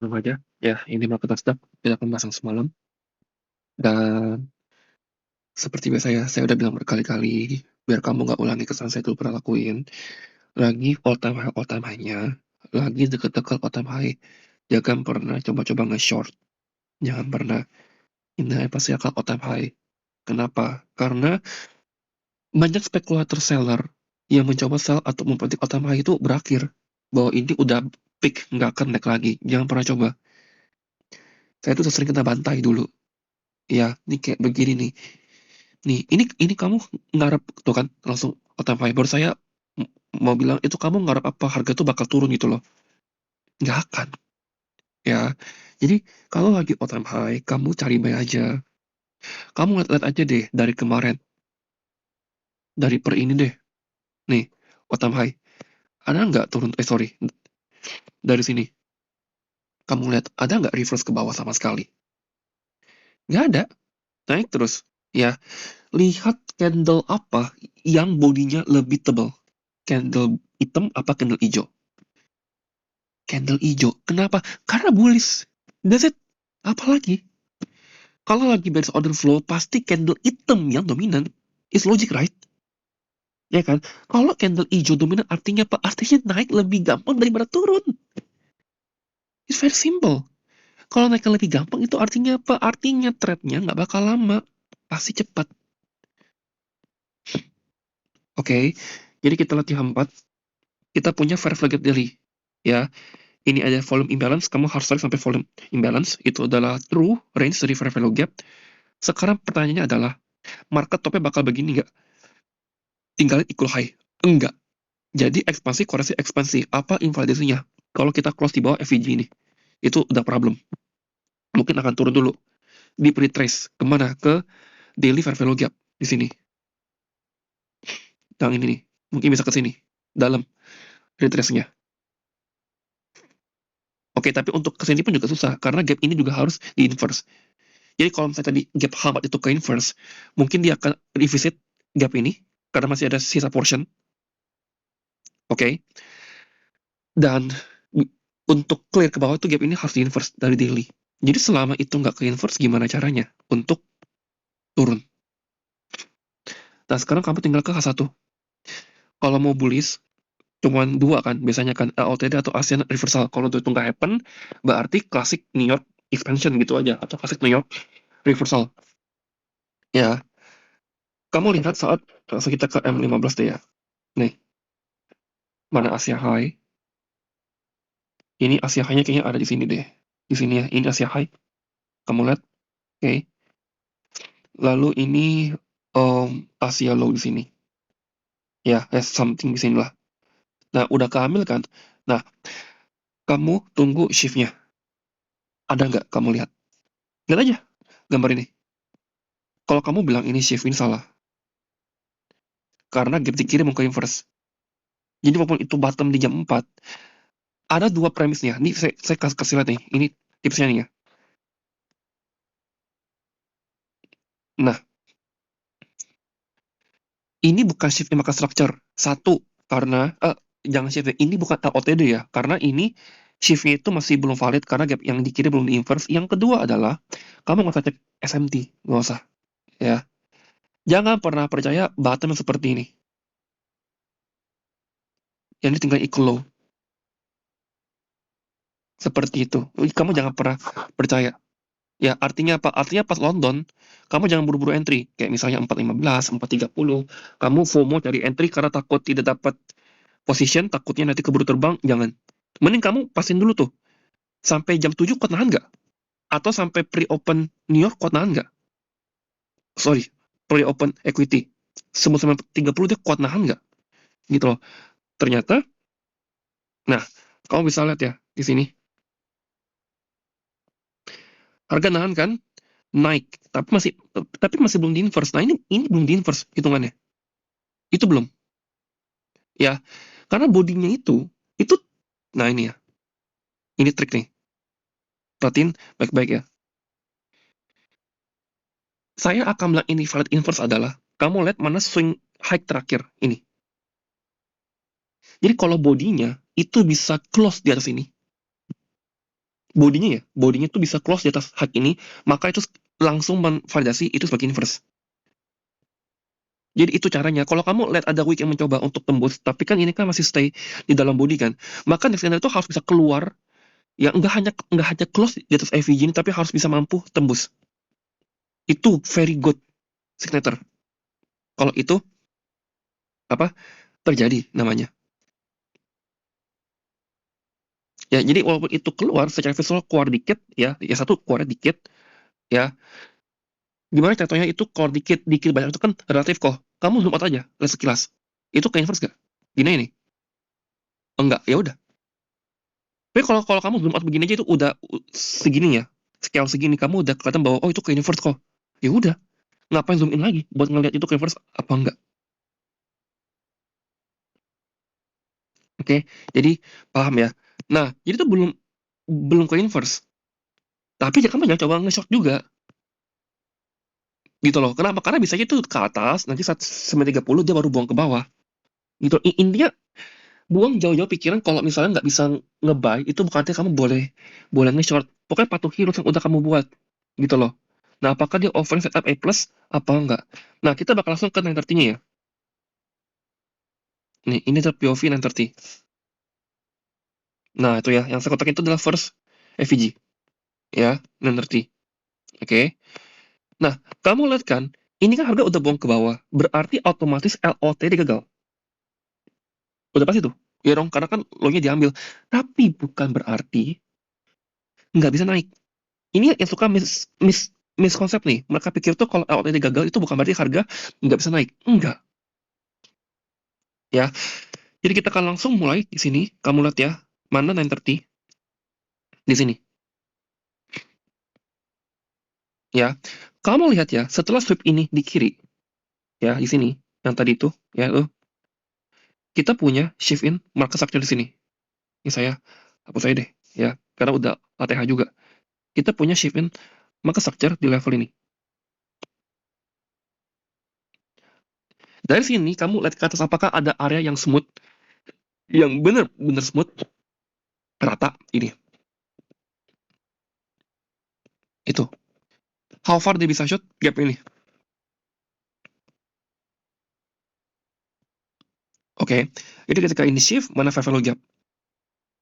Belum aja, ya ini market nasdaq kita akan pasang semalam, dan seperti biasa ya, saya udah bilang berkali-kali, biar kamu nggak ulangi kesalahan saya dulu pernah lakuin, lagi all time high-nya, lagi deket-deket all time high, jangan pernah coba-coba nge-short, jangan pernah, ini pasti akan all time high. Kenapa? Karena banyak spekulator seller yang mencoba sell atau mempetik all time high itu berakhir, bahwa ini udah peak, nggak akan naik lagi, jangan pernah coba. Saya tuh sering kena bantai dulu, ya, ini kayak begini nih. Nih, ini kamu ngarep tuh kan langsung all time high. Baru saya mau bilang itu kamu ngarep apa harga tuh bakal turun gitu loh. Nggak akan, ya. Jadi kalau lagi all time high, kamu cari buy aja. Kamu lihat-lihat aja deh dari kemarin, dari per ini deh. Nih, all time high. Ada nggak turun? Sorry, dari sini. Kamu lihat ada nggak reverse ke bawah sama sekali? Nggak ada, naik terus. Ya, lihat candle apa yang bodinya lebih tebal. Candle hitam apa candle hijau? Candle hijau. Kenapa? Karena bullish. That's it. Apalagi? Kalau lagi bearish order flow, pasti candle hitam yang dominan. It's logic, right? Ya kan? Kalau candle hijau dominan artinya apa? Artinya naik lebih gampang daripada turun. It's very simple. Kalau naik lebih gampang itu artinya apa? Artinya trade-nya nggak bakal lama. Pasti cepat. Oke? Jadi kita latihan 4. Kita punya fair flag daily. Ya, ini ada volume imbalance, kamu harus tarik sampai volume imbalance. Itu adalah true range dari fair value gap. Sekarang pertanyaannya adalah, market topnya bakal begini nggak? Tinggalin equal high? Enggak. Jadi ekspansi, koreksi, ekspansi. Apa invalidasinya? Kalau kita close di bawah FVG ini, itu udah problem. Mungkin akan turun dulu. Di retrace. Kemana? Ke daily fair value gap. Di sini. Yang ini nih. Mungkin bisa ke sini. Dalam retrace-nya. Oke, tapi untuk ke sini pun juga susah. Karena gap ini juga harus di-inverse. Jadi kalau misalnya tadi gap hamad itu ke inverse, mungkin dia akan revisit gap ini. Karena masih ada sisa portion. Oke. Dan untuk clear ke bawah itu gap ini harus di-inverse dari daily. Jadi selama itu nggak ke-inverse, gimana caranya untuk turun? Nah, sekarang kamu tinggal ke H1. Kalau mau bullish, cuman dua kan, biasanya kan LTD atau ASEAN reversal. Kalau itu nggak happen, berarti klasik New York expansion gitu aja, atau klasik New York reversal. Ya, kamu lihat saat langsung kita ke M15 deh ya. Nih, mana Asia High? Ini Asia High-nya kayaknya ada di sini deh. Di sini ya, ini Asia High. Kamu lihat, oke. Lalu ini Asia Low di sini. Ya, something di sini lah. Nah, udah keambil kan? Nah, kamu tunggu shift-nya. Ada nggak kamu lihat? Lihat aja gambar ini. Kalau kamu bilang ini shift ini salah, karena gap di kiri mau ke inverse. Jadi walaupun itu bottom di jam 4, ada dua premisnya. Ini saya kasih lihat nih. Ini tipsnya nih ya. Nah, ini bukan shift yang makan structure. Satu, karena jangan shift ya. Ini bukan LOTD ya, karena ini shift-nya itu masih belum valid karena gap yang di kiri belum di inverse. Yang kedua adalah kamu nggak usah cek SMT, nggak usah ya. Jangan pernah percaya bottom yang seperti ini. Yang ini tinggal equal low. Seperti itu. Kamu jangan pernah percaya. Ya, artinya apa? Artinya pas London, kamu jangan buru-buru entry. Kayak misalnya 4.15, 4.30. Kamu FOMO cari entry karena takut tidak dapat position, takutnya nanti keburu terbang. Jangan. Mending kamu pasin dulu tuh. Sampai jam 7 kuat nahan nggak? Atau sampai pre-open New York kuat nahan nggak? Sorry, pre-open equity. Semua 30 dia kuat nahan nggak? Gitu loh. Ternyata, nah, kamu bisa lihat ya di sini. Harga nahan kan? Naik. Tapi masih belum di inverse. Nah, ini belum di inverse hitungannya. Itu belum. Ya, karena bodinya itu, nah ini ya, ini trik nih, perhatiin baik-baik ya. Saya akan bilang ini valid inverse adalah, kamu lihat mana swing high terakhir, ini. Jadi kalau bodinya, itu bisa close di atas ini, bodinya tuh bisa close di atas hak ini, maka itu langsung menvalidasi itu sebagai inverse. Jadi itu caranya. Kalau kamu lihat ada wick yang mencoba untuk tembus, tapi kan ini kan masih stay di dalam body kan, maka next itu harus bisa keluar, ya nggak hanya close di atas IVG ini, tapi harus bisa mampu tembus. Itu very good signature. Kalau itu apa terjadi namanya. Ya, jadi walaupun itu keluar secara visual keluar dikit ya satu keluar dikit ya. Gimana contohnya itu keluar dikit, dikit banyak itu kan relatif kok. Kamu zoom out aja, lihat sekilas. Itu ke inverse gak? Gini ini. Enggak, ya udah. Tapi kalau kalau kamu zoom out begini aja itu udah segini ya. Scale segini kamu udah kelihatan bahwa oh itu ke inverse kok. Ya udah, ngapain zoom in lagi buat ngelihat itu ke inverse apa enggak? Oke, jadi paham ya. Nah, jadi itu belum belum ke inverse. Tapi kamu jangan coba nge-short juga. Gitu loh. Kenapa? Karena bisa aja tuh ke atas, nanti saat 9.30 dia baru buang ke bawah. Gitu. Intinya buang jauh-jauh pikiran kalau misalnya nggak bisa nge-buy, itu bukan artinya kamu boleh boleh nge-short. Pokoknya patuhi rules yang udah kamu buat. Gitu loh. Nah, apakah dia offering setup A+, apa enggak? Nah, kita bakal langsung ke 930-nya ya. Nih, ini adalah POV 930. Nah, itu ya. Yang saya kotak itu adalah first FVG. Ya, 930. Oke. Nah, kamu lihat kan, ini kan harga udah buang ke bawah. Berarti otomatis LOT gagal. Udah pasti tuh. Ya dong, karena kan lo-nya diambil. Tapi bukan berarti nggak bisa naik. Ini yang suka miskonsep nih. Mereka pikir tuh kalau LOT gagal itu bukan berarti harga nggak bisa naik. Enggak. Ya. Jadi kita akan langsung mulai di sini. Kamu lihat ya. Mana 930? Di sini. Ya. Kamu lihat ya, setelah sweep ini di kiri. Ya, di sini. Yang tadi itu. Ya, tuh. Kita punya shift in market structure di sini. Ini saya hapus aja deh. Ya. Karena udah ATH juga. Kita punya shift in market structure di level ini. Dari sini kamu lihat ke atas apakah ada area yang smooth, yang bener-bener smooth, rata ini. Itu. How far dia bisa shoot gap ini. Oke. Jadi ketika ini shift, mana fair value gap?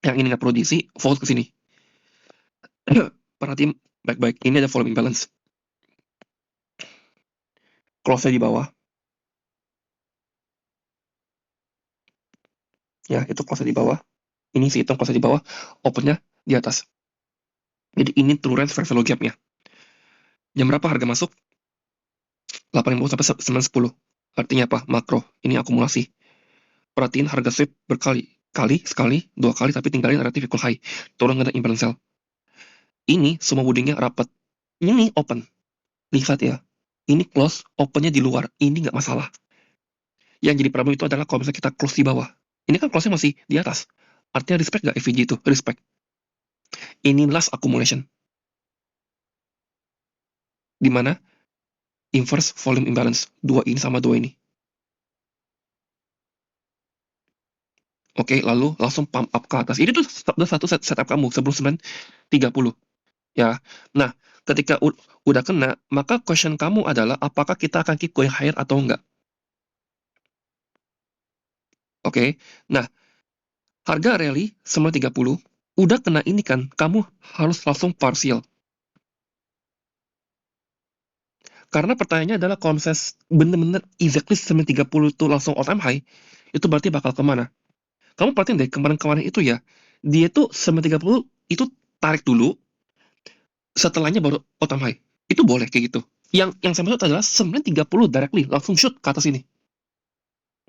Yang ini nggak perlu diisi, fold ke sini. Perhatiin baik-baik. Ini ada volume imbalance. Close-nya di bawah. Ya, itu close-nya di bawah. Ini si hitam close-nya di bawah. Open-nya di atas. Jadi ini true range fair value gap-nya. Jam berapa harga masuk? 8.50 sampai 9.10. Artinya apa? Makro. Ini akumulasi. Perhatiin harga sweep berkali-kali, sekali, dua kali, tapi tinggalin relative equal high. Turun ke imbalance sell. Ini semua woodingnya rapat. Ini open. Lihat ya. Ini close, opennya di luar. Ini nggak masalah. Yang jadi problem itu adalah kalau misalnya kita close di bawah. Ini kan close-nya masih di atas. Artinya respect nggak FVG itu? Respect. Ini last accumulation. Di mana inverse volume imbalance. Dua ini sama dua ini. Oke, lalu langsung pump up ke atas. Ini tuh udah satu setup kamu sebelum 9.30. Ya. Nah, ketika udah kena, maka question kamu adalah apakah kita akan keep going higher atau enggak. Oke. Nah, harga rally 9.30 udah kena ini kan, kamu harus langsung partial. Karena pertanyaannya adalah kalau misalnya bener-bener exactly 9.30 itu langsung all time high, itu berarti bakal kemana? Kamu perhatiin deh, kemarin-kemarin itu ya, dia tuh 9.30 itu tarik dulu, setelahnya baru all time high. Itu boleh kayak gitu. Yang saya maksud adalah 9.30 directly, langsung shoot ke atas ini.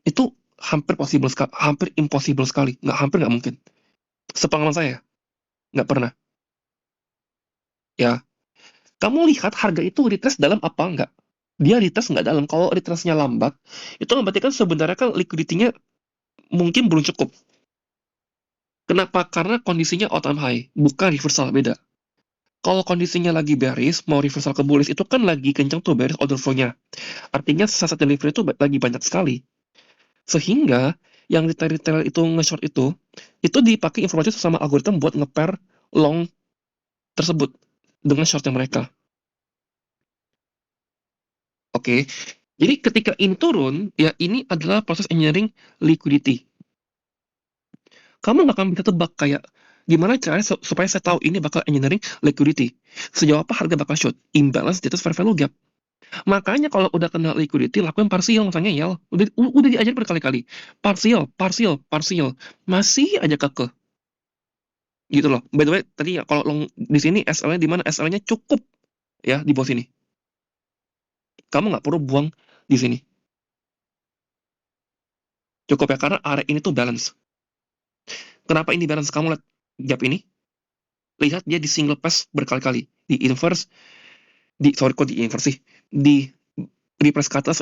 Itu hampir possible sekali, hampir impossible sekali. Hampir nggak mungkin. Sepengalaman saya, nggak pernah. Ya, kamu lihat harga itu retrace dalam apa enggak? Dia retrace nggak dalam. Kalau retrace-nya lambat, itu berarti kan sebenarnya kan liquidity-nya mungkin belum cukup. Kenapa? Karena kondisinya all time high, bukan reversal, beda. Kalau kondisinya lagi bearish, mau reversal ke bullish, itu kan lagi kencang tuh bearish order flow-nya. Artinya saat delivery itu lagi banyak sekali. Sehingga, yang retail-retail itu nge-short itu dipakai informasi sama algoritma buat nge-pair long tersebut dengan short-nya mereka. Oke. Jadi ketika ini turun, ya ini adalah proses engineering liquidity. Kamu nggak akan bisa tebak kayak gimana caranya supaya saya tahu ini bakal engineering liquidity. Sejauh apa harga bakal short, imbalance di atas fair value gap. Makanya kalau udah kena liquidity lakukan parsial, misalnya ya. Udah diajarin berkali-kali. Parsial, parsial, parsial. Masih aja kekeh. Gitu loh. By the way, tadi ya kalau long di sini SL-nya di mana? SL-nya cukup ya di bawah sini. Kamu nggak perlu buang di sini. Cukup ya karena area ini tuh balance. Kenapa ini balance? Kamu lihat gap ini? Lihat dia di single pass berkali-kali. Di inverse, sorry kok di inverse sih. Di repress ke atas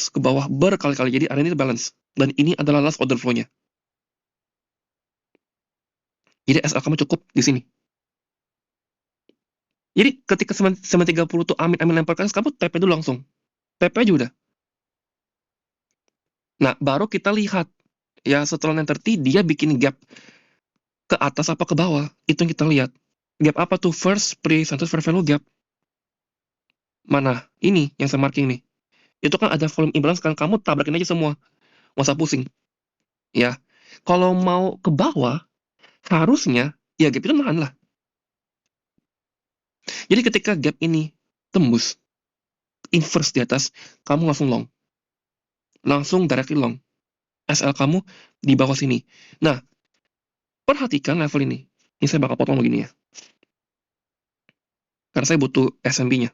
ke bawah berkali-kali. Jadi area ini balance. Dan ini adalah last order flow-nya. Jadi SL kamu cukup di sini. Jadi ketika 930 tuh amin lemparkan, kamu TP dulu langsung. TP aja udah. Nah, baru kita lihat. Ya setelah 930 dia bikin gap ke atas apa ke bawah. Itu yang kita lihat. Gap apa tuh? First pre-sunset fair value gap. Mana? Ini yang saya marking nih. Itu kan ada volume imbalance kan, kamu tabrakin aja semua. Nggak usah pusing. Ya. Kalau mau ke bawah, harusnya ya gap itu nahan lah. Jadi ketika gap ini tembus inverse di atas, kamu langsung long. Langsung directly long. SL kamu di bawah sini. Nah, perhatikan level ini. Ini saya bakal potong begini ya. Karena saya butuh S&P-nya.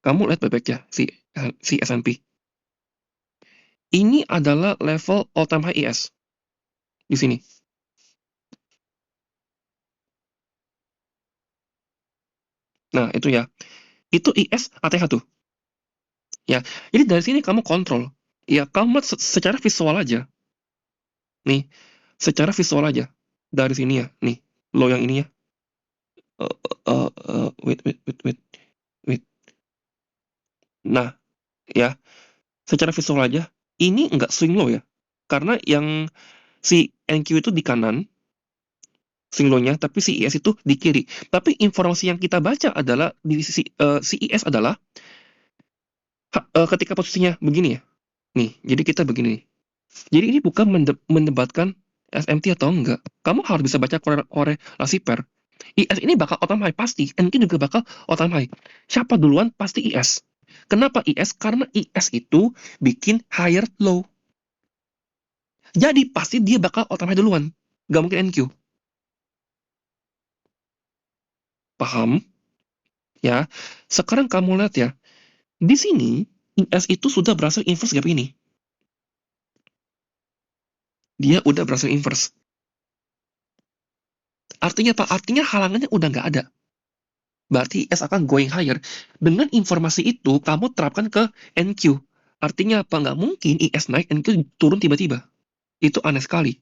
Kamu lihat baik-baik ya, si S&P. Ini adalah level all time high IS. Di sini. Nah, itu ya. Itu IS ATH tuh. Ya. Jadi dari sini kamu kontrol. Ya, kamu secara visual aja. Nih, secara visual aja. Dari sini ya, nih. Low yang ini ya. Wait. Nah, ya. Secara visual aja. Ini nggak swing low ya. Karena yang si NQ itu di kanan, swing low-nya, tapi si IS itu di kiri. Tapi informasi yang kita baca adalah, si IS adalah, ketika posisinya begini ya. Nih, jadi kita begini nih. Jadi ini bukan mendebatkan SMT atau enggak. Kamu harus bisa baca korelasi pair. IS ini bakal all time high pasti, NQ juga bakal all time high. Siapa duluan? Pasti IS. Kenapa IS? Karena IS itu bikin higher low. Jadi pasti dia bakal all time high duluan. Gak mungkin NQ. Paham? Ya. Sekarang kamu lihat ya. Di sini IS itu sudah berhasil inverse gap ini. Dia udah berhasil inverse. Artinya apa? Artinya halangannya udah nggak ada. Berarti IS akan going higher. Dengan informasi itu, kamu terapkan ke NQ. Artinya apa? Nggak mungkin IS naik, NQ turun tiba-tiba. Itu aneh sekali.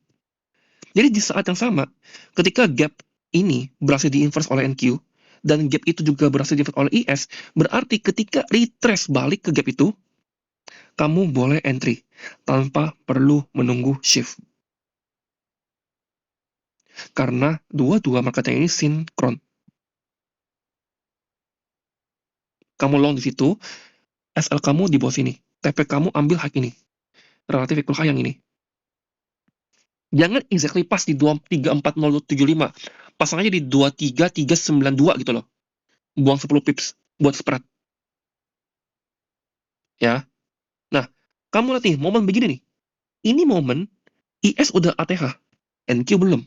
Jadi di saat yang sama, ketika gap ini berhasil di-inverse oleh NQ, dan gap itu juga berhasil di-inverse oleh IS, berarti ketika retrace balik ke gap itu, kamu boleh entry tanpa perlu menunggu shift. Karena dua-dua marketnya ini sinkron. Kamu long di situ, SL kamu di bawah sini. TP kamu ambil hak ini. Relatif equal high yang ini. Jangan exactly pas di 234075. Pasang aja di 23392 gitu loh. Buang 10 pips buat spread. Ya. Nah, kamu lihat nih, momen begini nih. Ini momen IS udah ATH, NQ belum.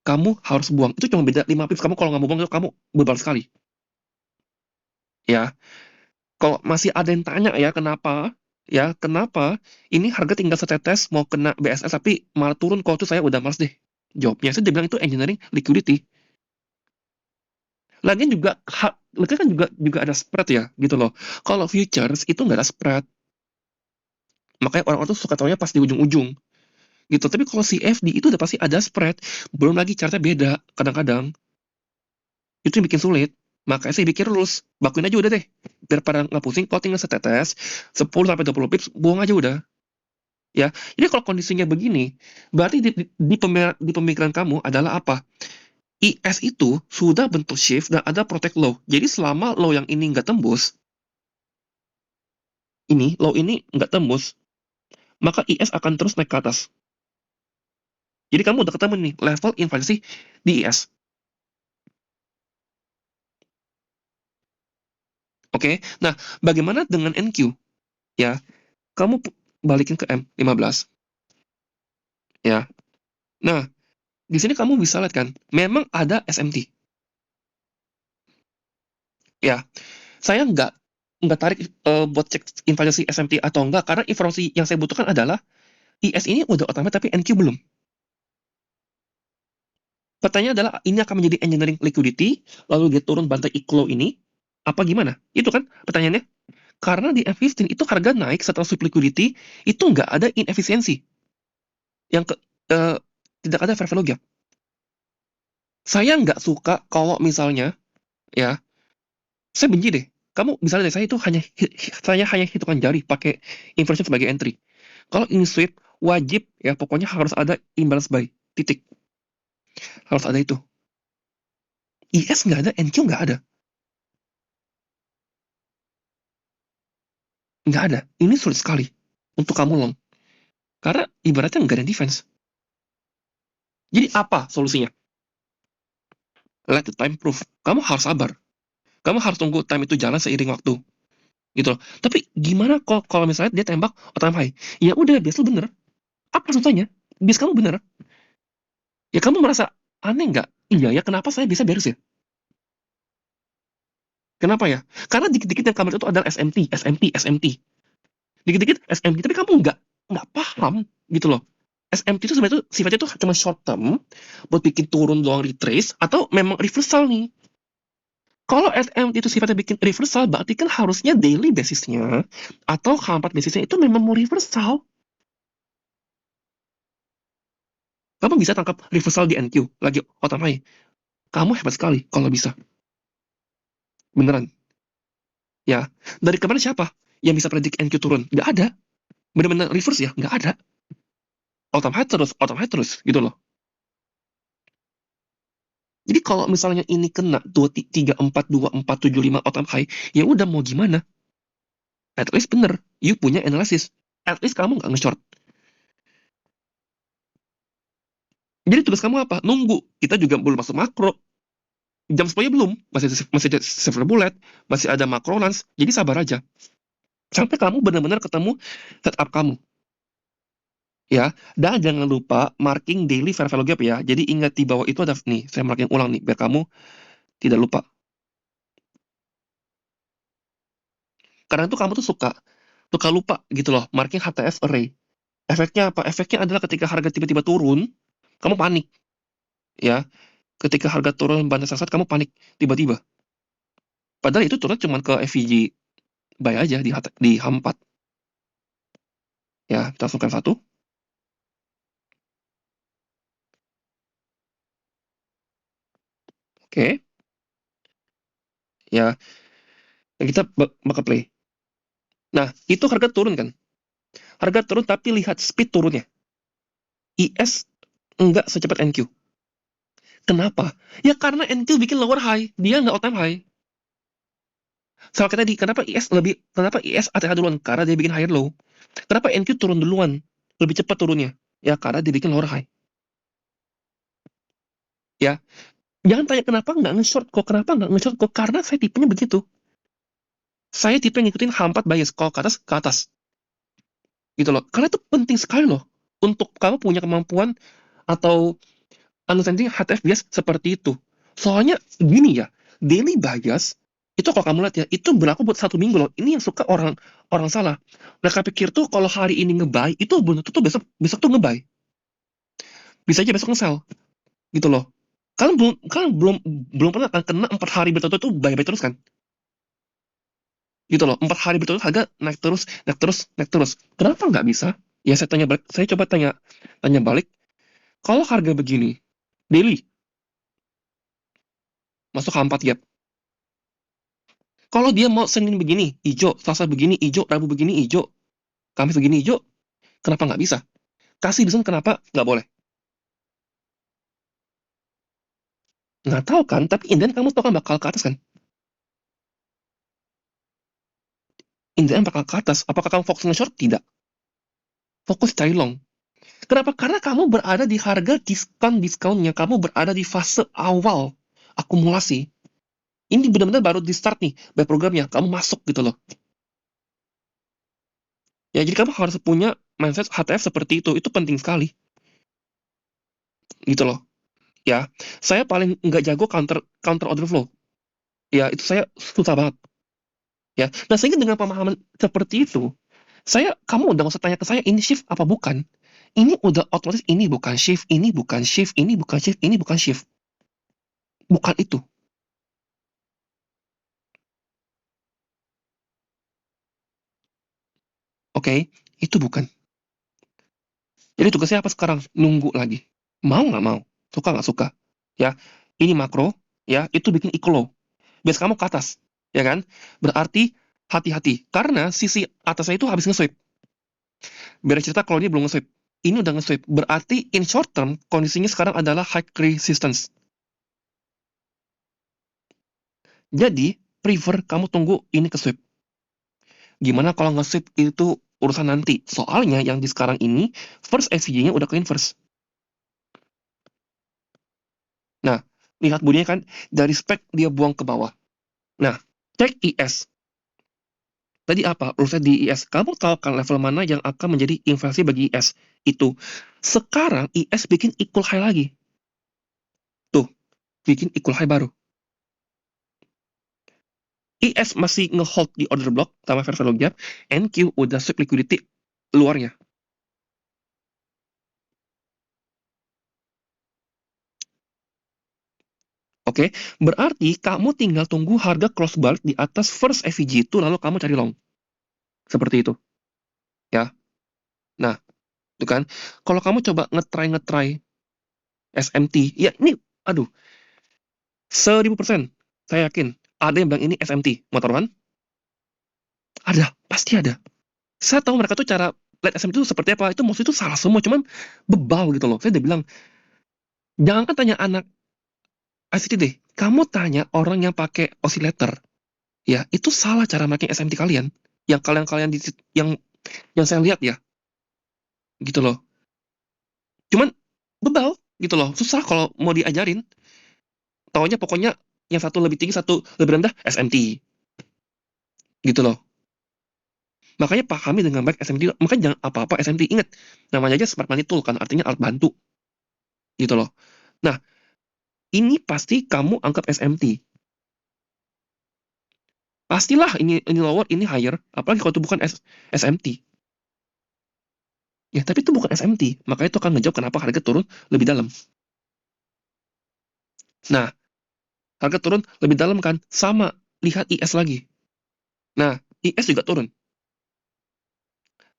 Kamu harus buang. Itu cuma beda 5 pips. Kamu kalau nggak mau buang, kamu bebal sekali. Ya. Kalau masih ada yang tanya ya, kenapa ini harga tinggal setetes mau kena BSS tapi malah turun, kalau itu saya udah males deh. Jawabnya saya dibilang itu engineering liquidity. Lagian juga lagian kan juga ada spread ya, gitu loh. Kalau futures itu nggak ada spread. Makanya orang-orang tuh suka taunya pas di ujung-ujung. Gitu. Tapi kalau CFD itu udah pasti ada spread. Belum lagi chartnya beda kadang-kadang. Itu yang bikin sulit. Makanya saya bikin rules. Bakuin aja udah deh. Daripada nggak pusing, kalau tinggal setetes, 10-20 pips, buang aja udah. Ya, jadi kalau kondisinya begini, berarti di pemikiran kamu adalah apa? IS itu sudah bentuk shift dan ada protect low. Jadi selama low yang ini nggak tembus, low ini nggak tembus, maka IS akan terus naik ke atas. Jadi kamu udah ketemu nih level invalidasi di IS. Oke, nah bagaimana dengan NQ? Ya, kamu balikin ke M15. Ya, nah di sini kamu bisa lihat kan, memang ada SMT. Ya, saya nggak tarik buat cek invalidasi SMT atau enggak, karena informasi yang saya butuhkan adalah IS ini udah otomatis tapi NQ belum. Pertanyaannya adalah, ini akan menjadi engineering liquidity, lalu dia turun bantai iklo ini, apa gimana? Itu kan pertanyaannya. Karena di F15 itu harga naik setelah sweep liquidity, itu nggak ada inefisiensi. Yang eh, tidak ada fair value gap. Saya nggak suka kalau misalnya, ya, saya benci deh. Kamu misalnya deh, saya hanya hitungan jari pakai inversion sebagai entry. Kalau ini sweep, wajib ya pokoknya harus ada imbalance buy. Titik. Harus ada itu. IS nggak ada, NQ nggak ada. Nggak ada. Ini sulit sekali untuk kamu long. Karena ibaratnya nggak ada defense. Jadi apa solusinya? Let the time proof. Kamu harus sabar. Kamu harus tunggu time itu jalan seiring waktu. Gitu loh. Tapi gimana kalau misalnya dia tembak time high? Ya udah, biasa bener. Apa susahnya? Bias kamu bener. Ya kamu merasa aneh nggak? Iya ya, kenapa saya bisa beres ya? Kenapa ya? Karena dikit-dikit yang kamu itu adalah SMT, SMT, SMT. Dikit-dikit SMT, tapi kamu nggak paham gitu loh. SMT itu sebenarnya sifatnya itu cuma short term, buat bikin turun doang retrace, atau memang reversal nih. Kalau SMT itu sifatnya bikin reversal, berarti kan harusnya daily basisnya, atau H4 basisnya itu memang mau reversal. Kamu bisa tangkap reversal di NQ, lagi otamai. Kamu hebat sekali kalau bisa. Beneran. Ya, dari kemarin siapa yang bisa predik NQ turun? Nggak ada. Bener-bener reverse ya, nggak ada. Otomatis terus, gitu loh. Jadi kalau misalnya ini kena 2, 3, 4, 2, 4, 7, 5 all high, ya udah mau gimana? At least bener, you punya analisis. At least kamu nggak nge-short. Jadi tugas kamu apa? Nunggu. Kita juga belum masuk makro. Jam 10 belum. Masih ada silver bullet, masih ada makro lance. Jadi sabar aja. Sampai kamu benar-benar ketemu setup kamu. Ya, dan jangan lupa marking daily fair value gap ya. Jadi ingat di bawah itu ada nih, saya marking ulang nih biar kamu tidak lupa. Karena itu kamu tuh suka lupa gitu loh, marking HTF array. Efeknya apa? Efeknya adalah ketika harga tiba-tiba turun, kamu panik. Ya, ketika harga turun banyak saat kamu panik tiba-tiba. Padahal itu turun cuma ke FVG buy aja di H4. Ya, kita langsungkan satu. Oke. Ya, kita bakal play. Nah, itu harga turun kan? Harga turun tapi lihat speed turunnya. IS enggak secepat NQ. Kenapa? Ya karena NQ bikin lower high, dia nggak all time high. Soal kita kenapa IS ATH duluan? Karena dia bikin higher low. Kenapa NQ turun duluan? Lebih cepat turunnya. Ya karena dia bikin lower high. Ya, jangan tanya kenapa nggak nge-short kok, karena saya tipenya begitu. Saya tipe yang ngikutin H4 bias, kalau ke atas, ke atas. Gitu loh. Karena itu penting sekali loh. Untuk kamu punya kemampuan atau understanding HTF bias seperti itu. Soalnya gini ya, daily bias itu kalau kamu lihat ya, itu berlaku buat 1 minggu loh. Ini yang suka orang orang salah. Mereka pikir tuh kalau hari ini nge-buy, itu belum tentu tuh besok besok tuh nge-buy. Bisa aja besok nge-sell gitu loh. Kalian belum pernah kan kena 4 hari berturut tuh buy terus kan? Gitu loh. 4 hari berturut harga naik terus, naik terus, naik terus. Kenapa nggak bisa? Ya saya tanya balik, saya coba tanya tanya balik. Kalau harga begini, daily masuk H4 gap. Kalau dia mau Senin begini, hijau, Selasa begini, hijau, Rabu begini, hijau, Kamis begini, hijau, kenapa nggak bisa? Kasih desain kenapa nggak boleh? Nggak tahu kan, tapi in the end kamu tahu kan bakal ke atas kan? In the end bakal ke atas. Apakah kamu fokus nge-short? Tidak. Fokus cari long. Kenapa? Karena kamu berada di harga diskon-diskonnya. Kamu berada di fase awal akumulasi. Ini benar-benar baru di start nih, by programnya. Kamu masuk gitu loh. Ya, jadi kamu harus punya mindset HTF seperti itu. Itu penting sekali. Gitu loh. Ya, saya paling nggak jago counter order flow. Ya, itu saya susah banget. Ya, nah sehingga dengan pemahaman seperti itu, kamu udah nggak usah tanya ke saya, ini shift apa bukan? Ini udah otomatis ini bukan shift, ini bukan shift, ini bukan shift, ini bukan shift. Bukan itu. Oke? Itu bukan. Jadi tugasnya apa sekarang? Nunggu lagi. Mau nggak mau? Suka nggak suka? Ya, ini makro, ya, itu bikin equal low. Bias kamu ke atas, ya kan? Berarti hati-hati, karena sisi atasnya itu habis nge-sweep. Biar cerita kalau dia belum nge-sweep. Ini udah nge-sweep. Berarti in short term, kondisinya sekarang adalah high resistance. Jadi, prefer kamu tunggu ini ke sweep. Gimana kalau nge-sweep itu urusan nanti? Soalnya yang di sekarang ini, first FVG-nya udah ke inverse. Nah, lihat bodinya kan, dari spek dia buang ke bawah. Nah, cek IS. Tadi apa? Urusan di IS. Kamu tahu kan level mana yang akan menjadi investasi bagi IS? Itu. Sekarang IS bikin equal high lagi. Tuh, bikin equal high baru. IS masih nge-hold di order block sama fair value gap, NQ udah sweep liquidity luarnya. Oke, berarti kamu tinggal tunggu harga cross balik di atas first FVG itu, lalu kamu cari long. Seperti itu, ya. Nah, itu kan. Kalau kamu coba nge-try SMT, ya ini, aduh, 1000%. Saya yakin, ada yang bilang ini SMT. Mau taruhan? Ada, pasti ada. Saya tahu mereka tuh cara lihat SMT itu seperti apa. Itu maksud itu salah semua, cuman bebal gitu loh. Saya udah bilang, jangankan tanya anak ICT deh, kamu tanya orang yang pakai oscillator, ya, itu salah cara makin SMT kalian. Yang kalian yang saya lihat ya, gitu loh. Cuman bebal gitu loh. Susah kalau mau diajarin. Taunya pokoknya yang satu lebih tinggi, satu lebih rendah, SMT. Gitu loh. Makanya pahami dengan baik SMT. Makanya jangan apa-apa SMT. Ingat, namanya aja smart money tool kan, artinya alat bantu. Gitu loh. Nah, ini pasti kamu anggap SMT. Pastilah ini lower, ini higher. Apalagi kalau itu bukan SMT. Ya, tapi itu bukan SMT. Makanya itu akan ngejawab kenapa harga turun lebih dalam. Nah, harga turun lebih dalam kan? Sama, lihat IS lagi. Nah, IS juga turun.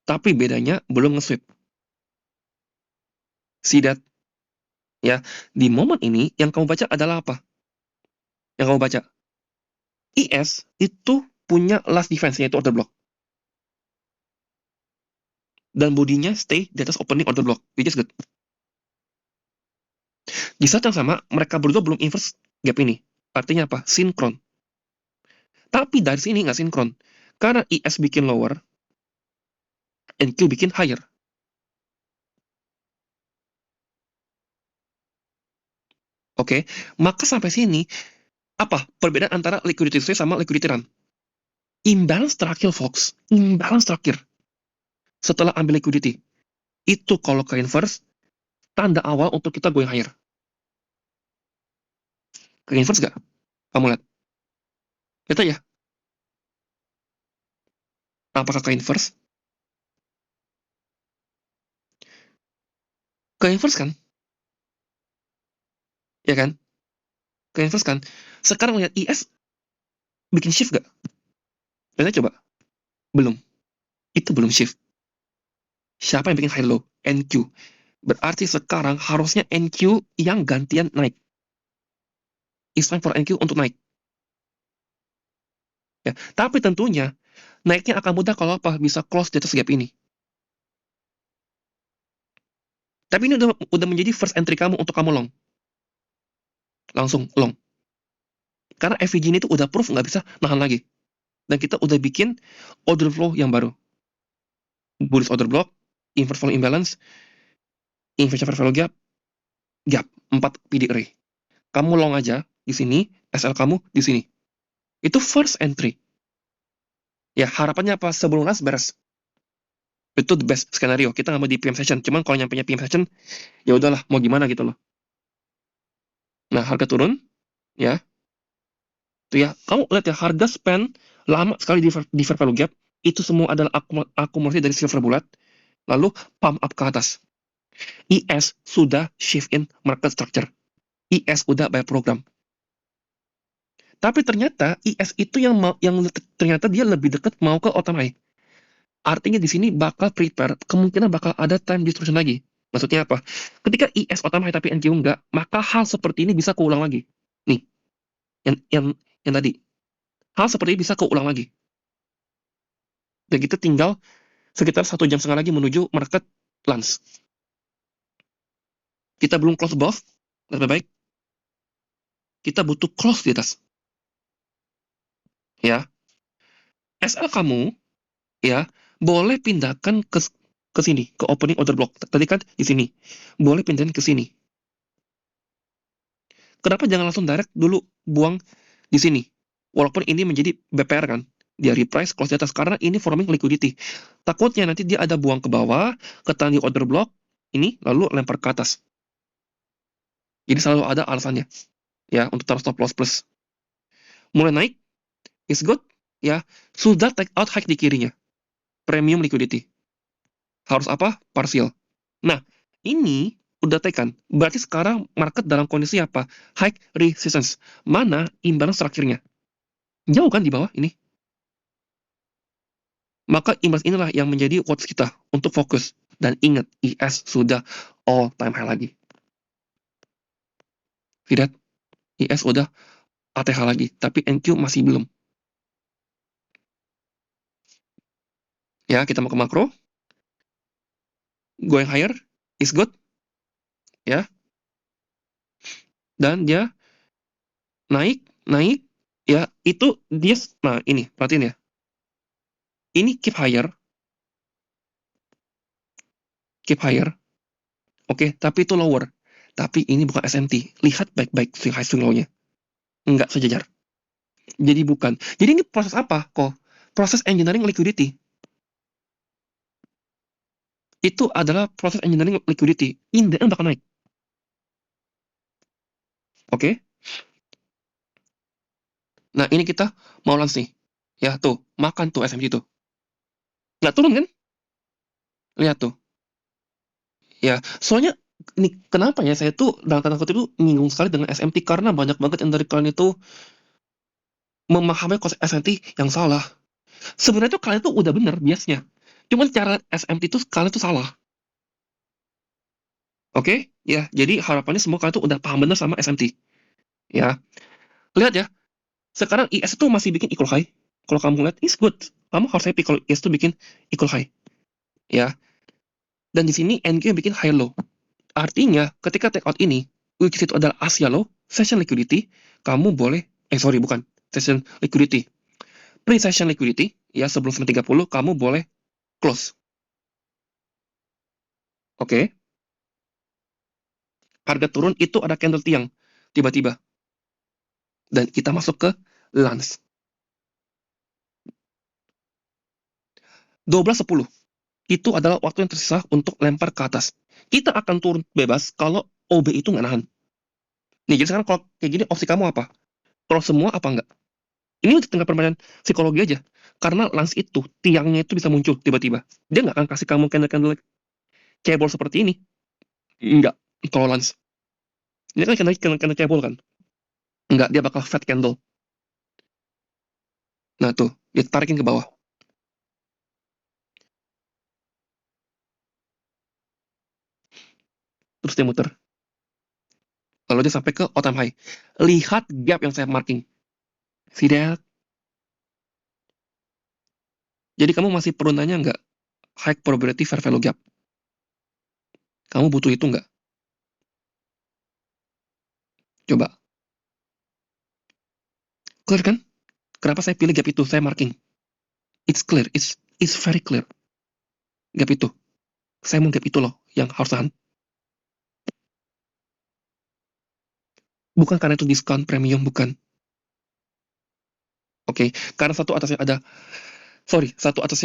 Tapi bedanya belum nge-sweep. See that? Ya, di momen ini yang kamu baca adalah apa? Yang kamu baca. IS itu punya last defense, yaitu order block. Dan bodinya stay di atas opening order block, which is good. Di saat yang sama, mereka berdua belum inverse gap ini. Artinya apa? Sinkron. Tapi dari sini nggak sinkron. Karena IS bikin lower, NQ bikin higher. Oke, maka sampai sini, apa perbedaan antara liquidity swing sama liquidity run? Imbalance terakhir, Fox. Imbalance terakhir. Setelah ambil liquidity. Itu kalau ke inverse, tanda awal untuk kita going higher. Ke inverse gak? Kamu lihat. Lihat aja. Apakah ke inverse? Ke inverse kan? Ya kan? Ke inverse kan? Sekarang lihat IS bikin shift gak? Lihat coba. Belum. Itu belum shift. Siapa yang bikin high low? NQ. Berarti sekarang harusnya NQ yang gantian naik. It's time for NQ untuk naik. Ya. Tapi tentunya, naiknya akan mudah kalau apa? Bisa close di atas gap ini. Tapi ini udah menjadi first entry kamu untuk kamu long. langsung long. Karena FVG ini tuh udah proof nggak bisa nahan lagi. Dan kita udah bikin order flow yang baru. Bullish order block, inverse volume imbalance, inversion fair value gap, gap, 4 PD array. Kamu long aja di sini, SL kamu di sini. Itu first entry. Ya, harapannya apa? Sebelum runs beres. Itu the best skenario. Kita nggak mau di PM session. Cuman kalau nyampe PM session, ya udahlah, mau gimana gitu loh. Nah, harga turun, ya. Tuh ya, kamu lihat ya, harga span lama sekali di fair value gap. Itu semua adalah akumulasi dari silver bullet. Lalu pump up ke atas. IS sudah shift in market structure. IS udah by program. Tapi ternyata IS itu yang ternyata dia lebih dekat mau ke Otamai. Artinya di sini bakal prepare, kemungkinan bakal ada time distortion lagi. Maksudnya apa? Ketika IS Otamai tapi NQ enggak, maka hal seperti ini bisa keulang lagi. Nih, yang yang yang tadi. Hal seperti ini bisa keulang lagi. Dan kita tinggal sekitar 1,5 jam lagi menuju market lunch. Kita belum close above, lebih baik kita butuh close di atas. Ya, SL kamu ya boleh pindahkan ke sini, ke opening order block. Tadi kan di sini. Boleh pindahin ke sini. Kenapa jangan langsung direct dulu buang di sini? Walaupun ini menjadi BPR kan. Dia reprice close di atas karena ini forming liquidity. Takutnya nanti dia ada buang ke bawah, ketahan di order block, ini lalu lempar ke atas. Jadi selalu ada alasannya ya untuk taruh stop loss plus. Mulai naik, is good ya. Sudah take out high di kirinya. Premium liquidity. Harus apa? Partial. Nah, ini udah tekan. Berarti sekarang market dalam kondisi apa? High resistance. Mana imbalance terakhirnya? Jauh kan di bawah ini. Maka imbalance inilah yang menjadi watch kita untuk fokus. Dan ingat, IS sudah all time high lagi. Lihat, IS udah ATH lagi, tapi NQ masih belum. Ya, kita mau ke makro. Going higher is good. Ya. Dan dia naik, naik. Ya, itu dia, nah ini, perhatiin ya. Ini keep higher. Keep higher. Oke, tapi itu lower. Tapi ini bukan SMT. Lihat baik-baik swing high swing low-nya. Enggak sejajar. Jadi bukan. Jadi ini proses apa kok? Proses engineering liquidity. Itu adalah proses engineering liquidity. In the end bakal naik. Oke? Nah, ini kita mau lans nih. Ya, tuh. Makan tuh SMT tuh. Nggak turun kan? Lihat tuh. Ya, soalnya ini kenapa ya saya tuh dalam tanda kutip itu nyinggung sekali dengan SMT karena banyak banget yang dari kalian itu memahami konsep SMT yang salah. Sebenarnya tuh kalian tuh udah bener biasanya. Cuman cara SMT itu kalian tuh salah. Oke? Ya, jadi harapannya semua kalian tuh udah paham bener sama SMT. Ya. Lihat ya, sekarang IS itu masih bikin equal high. Kalau kamu lihat, is good. Kamu harus happy kalau IS itu bikin equal high. Ya. Dan di sini NQ yang bikin high low. Artinya, ketika take out ini, which itu adalah Asia low, session liquidity, kamu boleh, sorry, bukan. Session liquidity. Pre-session liquidity, ya sebelum 9.30, kamu boleh close. Oke? Harga turun itu ada candle tiang. Tiba-tiba. Dan kita masuk ke lunch. 12.10. Itu adalah waktu yang tersisa untuk lempar ke atas. Kita akan turun bebas kalau OB itu nggak nahan. Nih, jadi sekarang kalau kayak gini, opsi kamu apa? Kalau semua apa enggak? Ini udah tinggal permainan psikologi aja. Karena lans itu, tiangnya itu bisa muncul tiba-tiba. Dia nggak akan kasih kamu candle-candle cebol seperti ini. Enggak. Kalau lans. Ini kan candle cebol kan? Enggak, dia bakal fat candle. Nah tuh, dia tarikin ke bawah. Terus dia muter. Lalu dia sampai ke all time high. Lihat gap yang saya marking. See that? Jadi kamu masih perlu nanya nggak? High probability fair value gap. Kamu butuh itu nggak? Coba. Clear kan? Kenapa saya pilih gap itu, saya marking. It's clear, it's very clear. Gap itu. Saya mau gap itu loh, yang harus tahan. Bukan karena itu diskon premium, bukan. Oke, karena satu atasnya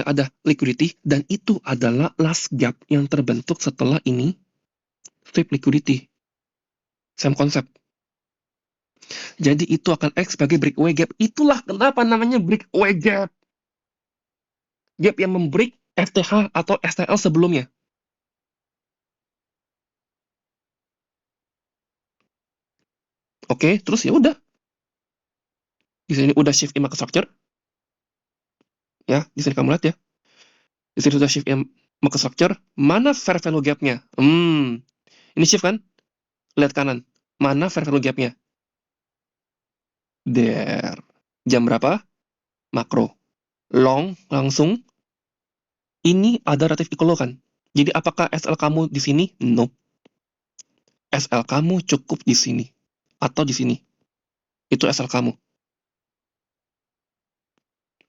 ada liquidity, dan itu adalah last gap yang terbentuk setelah ini sweep liquidity. Same konsep. Jadi itu akan X sebagai breakaway gap. Itulah kenapa namanya breakaway gap. Gap yang membreak FTH atau STL sebelumnya. Oke, terus ya udah. Di sini udah shift in market structure. Ya, di sini kamu lihat ya. Di sini sudah shift in market structure. Mana fair value gap-nya? Ini shift kan? Lihat kanan. Mana fair value gap-nya? There. Jam berapa? Makro. Long, langsung. Ini ada relative equal kan? Jadi apakah SL kamu di sini? No. SL kamu cukup di sini. Atau di sini. Itu SL kamu.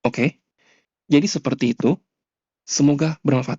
Oke? Jadi seperti itu. Semoga bermanfaat.